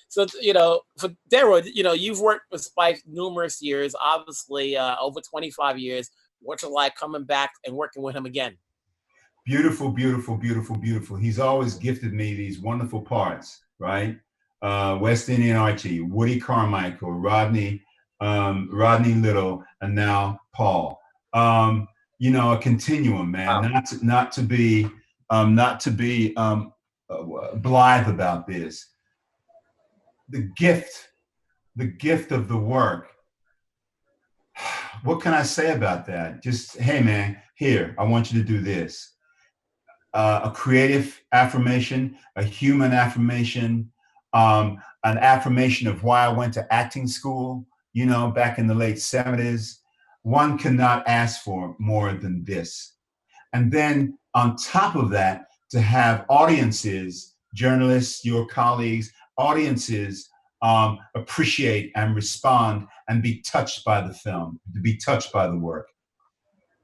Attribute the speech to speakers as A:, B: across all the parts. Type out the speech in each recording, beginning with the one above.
A: So, you know, for Delroy, you know, you've worked with Spike numerous years, obviously over 25 years. What's it like coming back and working with him again?
B: Beautiful, beautiful, beautiful, beautiful. He's always gifted me these wonderful parts, right? West Indian Archie, Woody Carmichael, Rodney Little, and now Paul. You know, a continuum, man.
A: Wow.
B: Not to be blithe about this. The gift of the work. What can I say about that? Just, hey, man, here, I want you to do this. A creative affirmation, a human affirmation, an affirmation of why I went to acting school, you know, back in the late 70s. One cannot ask for more than this. And then on top of that, to have audiences, journalists, your colleagues, audiences appreciate and respond and be touched by the film, to be touched by the work.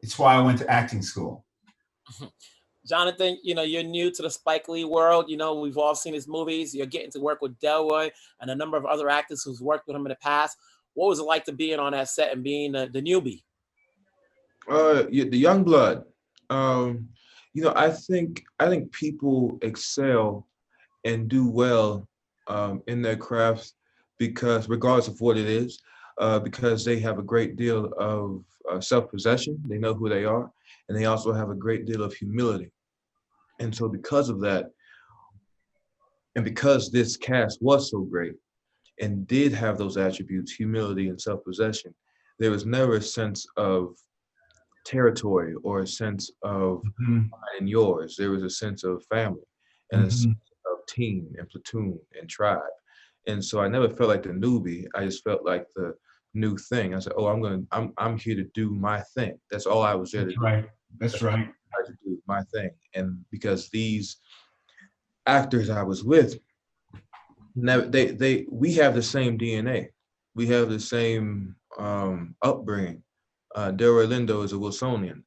B: It's why I went to acting school.
A: Jonathan, you know, you're new to the Spike Lee world. You know, we've all seen his movies. You're getting to work with Delroy and a number of other actors who's worked with him in the past. What was it like to being on that set and being the newbie?
C: The young blood. You know, I think people excel and do well in their crafts because, regardless of what it is, because they have a great deal of self-possession. They know who they are, and they also have a great deal of humility. And so, because of that, and because this cast was so great and did have those attributes, humility and self-possession, there was never a sense of territory or a sense of mine and yours. There was a sense of family and a sense of team and platoon and tribe. And so I never felt like the newbie. I just felt like the new thing. I said, "Oh, I'm here to do my thing." That's all I was there to do.
B: Right. That's right.
C: To do my thing. And because these actors I was with, we have the same DNA. We have the same upbringing. Delroy Lindo is a Wilsonian.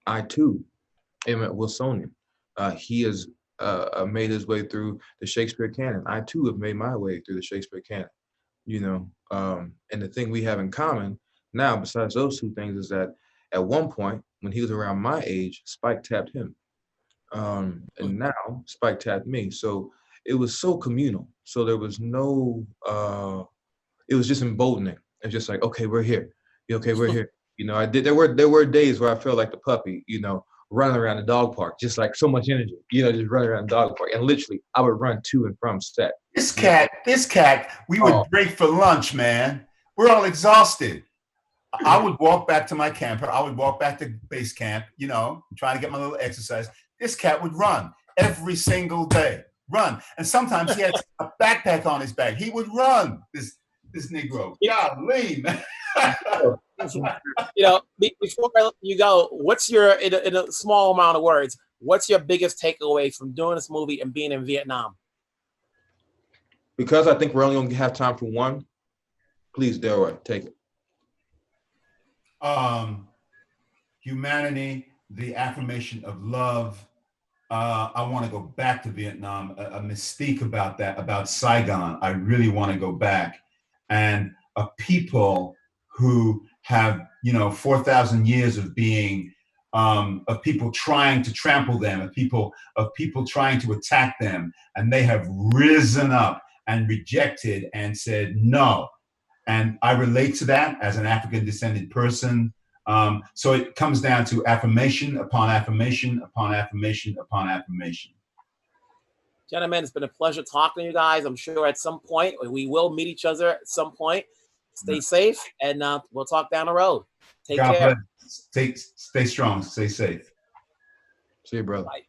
C: I too am a Wilsonian. He has made his way through the Shakespeare canon. I too have made my way through the Shakespeare canon. You know, and the thing we have in common now, besides those two things, is that at one point when he was around my age, Spike tapped him, and now Spike tapped me. So it was so communal. So there was no. It was just emboldening. It's just like, okay, we're here. Okay, we're here. You know, there were days where I felt like the puppy, you know, running around the dog park, just like so much energy, you know, just running around the dog park. And literally I would run to and from set.
B: This cat, we would break for lunch, man. We're all exhausted. I would walk back to my camper. I would walk back to base camp, you know, trying to get my little exercise. This cat would run every single day, run. And sometimes he had a backpack on his back. He would run, this Negro. Golly, man.
A: You know, before you go, what's your, in a small amount of words, what's your biggest takeaway from doing this movie and being in Vietnam?
C: Because I think we're only going to have time for one, please, Delroy, take it.
B: Humanity, the affirmation of love. I want to go back to Vietnam. A mystique about that, about Saigon. I really want to go back. And a people who have, you know, 4,000 years of being, of people trying to trample them, of people trying to attack them, and they have risen up and rejected and said no. And I relate to that as an African descended person. So it comes down to affirmation upon affirmation upon affirmation upon affirmation.
A: Gentlemen, it's been a pleasure talking to you guys. I'm sure at some point we will meet each other at some point. Stay safe, and we'll talk down the road. Take care.
B: Stay strong. Stay safe.
C: See you, brother.
A: Bye.